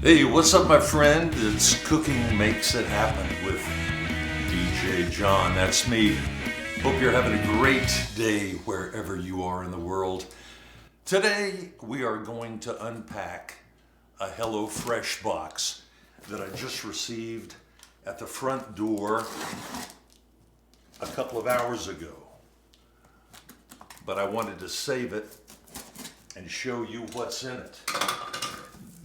Hey, what's up, my friend? It's Cooking Makes It Happen with DJ John. That's me. Hope you're having a great day wherever you are in the world. Today, we are going to unpack a HelloFresh box that I just received at the front door a couple of hours ago. But I wanted to save it and show you what's in it.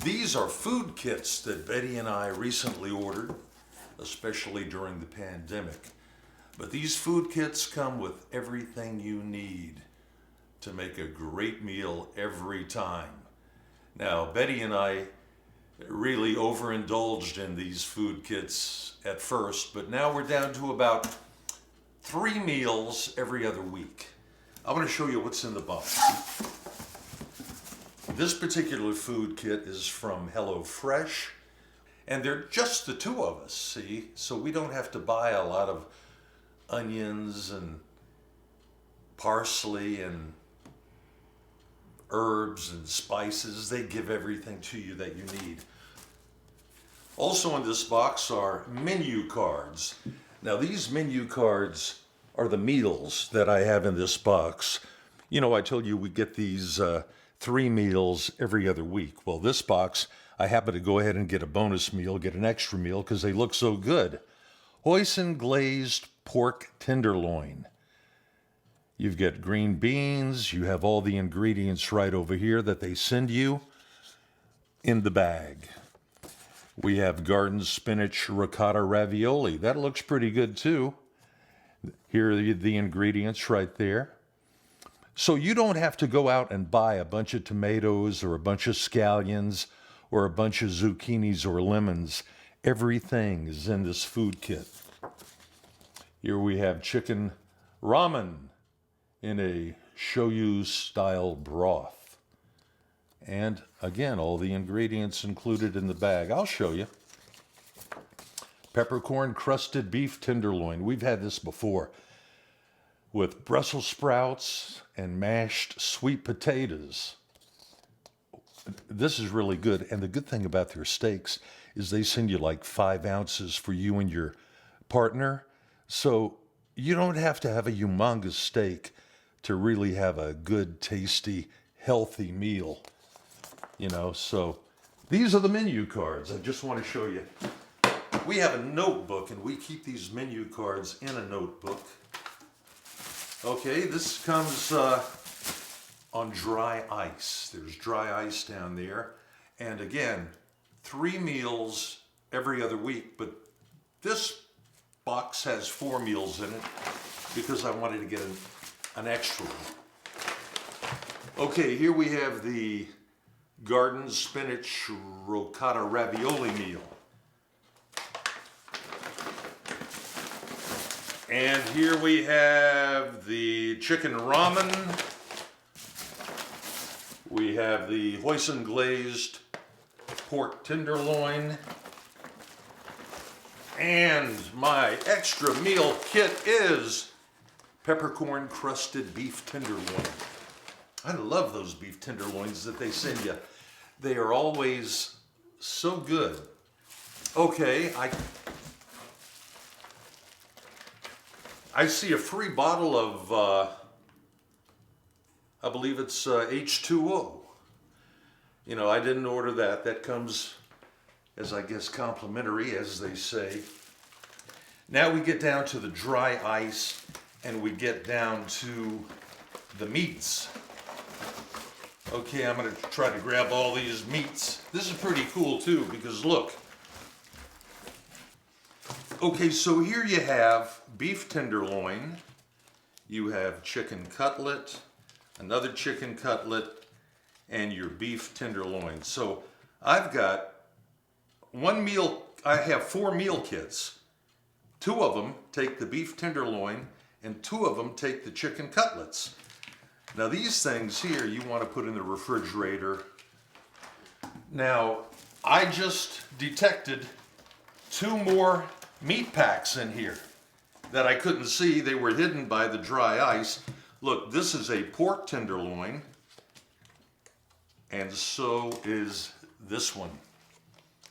These are food kits that Betty and I recently ordered, especially during the pandemic. But these food kits come with everything you need to make a great meal every time. Now, Betty and I really overindulged in these food kits at first, but now we're down to about 3 meals every other week. I want to show you what's in the box. This particular food kit is from HelloFresh, and they're just the two of us, see? So we don't have to buy a lot of onions and parsley and herbs and spices. They give everything to you that you need. Also in this box are menu cards. Now these menu cards are the meals that I have in this box. You know, I told you we get these 3 meals every other week. Well, this box, I happen to go ahead and get a bonus meal, get an extra meal because they look so good. Hoisin glazed pork tenderloin. You've got green beans. You have all the ingredients right over here that they send you in the bag. We have garden spinach ricotta ravioli. That looks pretty good too. Here are the ingredients right there. So you don't have to go out and buy a bunch of tomatoes or a bunch of scallions or a bunch of zucchinis or lemons. Everything is in this food kit. Here we have chicken ramen in a shoyu style broth. And again, all the ingredients included in the bag. I'll show you. Peppercorn crusted beef tenderloin. We've had this before, with Brussels sprouts and mashed sweet potatoes. This is really good. And the good thing about their steaks is they send you like 5 ounces for you and your partner. So you don't have to have a humongous steak to really have a good, tasty, healthy meal. You know, so these are the menu cards. I just want to show you. We have a notebook, and we keep these menu cards in a notebook. Okay, this comes on dry ice. There's dry ice down there. And again, 3 meals every other week, but this box has 4 meals in it because I wanted to get an extra one. Okay, here we have the garden spinach ricotta ravioli meal. And here we have the chicken ramen. We have the hoisin glazed pork tenderloin. And my extra meal kit is peppercorn crusted beef tenderloin. I love those beef tenderloins that they send you. They are always so good. Okay, I see a free bottle of, I believe it's H2O. You know, I didn't order that. That comes as, I guess, complimentary, as they say. Now we get down to the dry ice, and we get down to the meats. Okay, I'm going to try to grab all these meats. This is pretty cool, too, because look. Okay, so here you have beef tenderloin, you have chicken cutlet, another chicken cutlet, and your beef tenderloin. So I've got I have 4 meal kits. 2 of them take the beef tenderloin, and 2 of them take the chicken cutlets. Now these things here you want to put in the refrigerator. Now, I just detected 2 more meat packs in here that I couldn't see. They were hidden by the dry ice. Look, this is a pork tenderloin, and so is this one.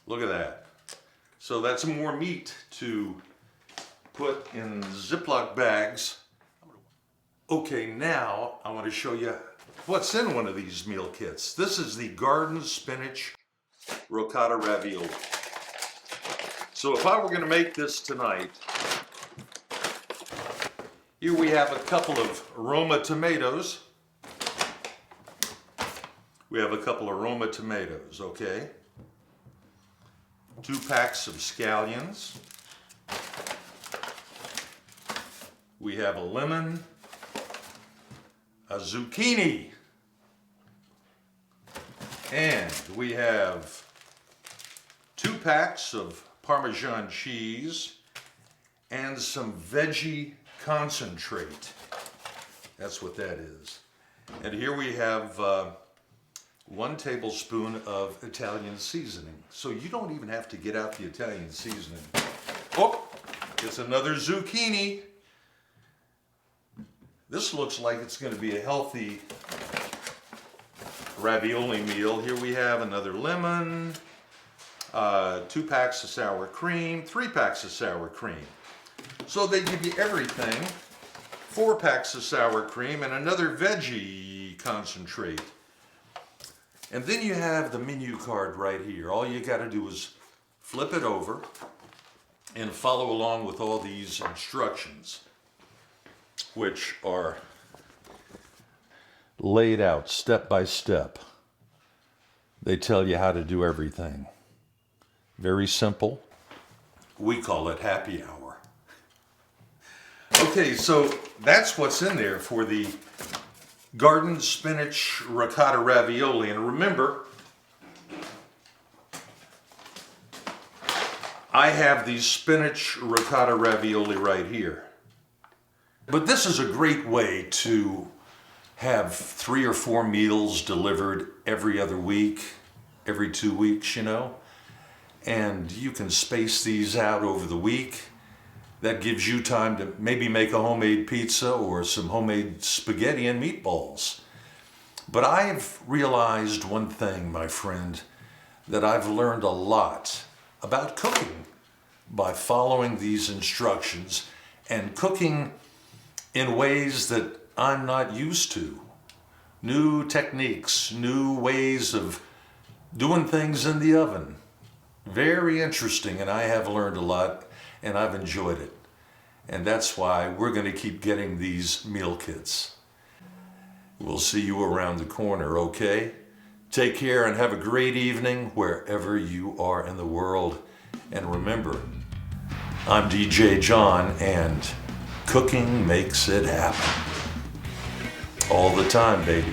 Look at that. So that's more meat to put in Ziploc bags. Okay, now I want to show you what's in one of these meal kits. This is the garden spinach ricotta ravioli. So if I were going to make this tonight, here we have a couple of Roma tomatoes. We have a couple of Roma tomatoes, okay? 2 packs of scallions. We have a lemon, a zucchini, and we have 2 packs of Parmesan cheese and some veggie concentrate. That's what that is. And here we have 1 tablespoon of Italian seasoning. So you don't even have to get out the Italian seasoning. Oh, it's another zucchini. This looks like it's going to be a healthy ravioli meal. Here we have another lemon, 2 packs of sour cream, 3 packs of sour cream. So they give you everything. 4 packs of sour cream and another veggie concentrate. And then you have the menu card right here. All you got to do is flip it over and follow along with all these instructions, which are laid out step by step. They tell you how to do everything. Very simple. We call it happy hour. Okay, so that's what's in there for the garden spinach ricotta ravioli. And remember, I have these spinach ricotta ravioli right here. But this is a great way to have 3 or 4 meals delivered every other week, every 2 weeks, you know. And you can space these out over the week. That gives you time to maybe make a homemade pizza or some homemade spaghetti and meatballs. But I've realized one thing, my friend, that I've learned a lot about cooking by following these instructions and cooking in ways that I'm not used to. New techniques, new ways of doing things in the oven. Very interesting, and I have learned a lot, and I've enjoyed it. And that's why we're going to keep getting these meal kits. We'll see you around the corner, okay? Take care and have a great evening wherever you are in the world. And remember, I'm DJ John, and cooking makes it happen. All the time, baby.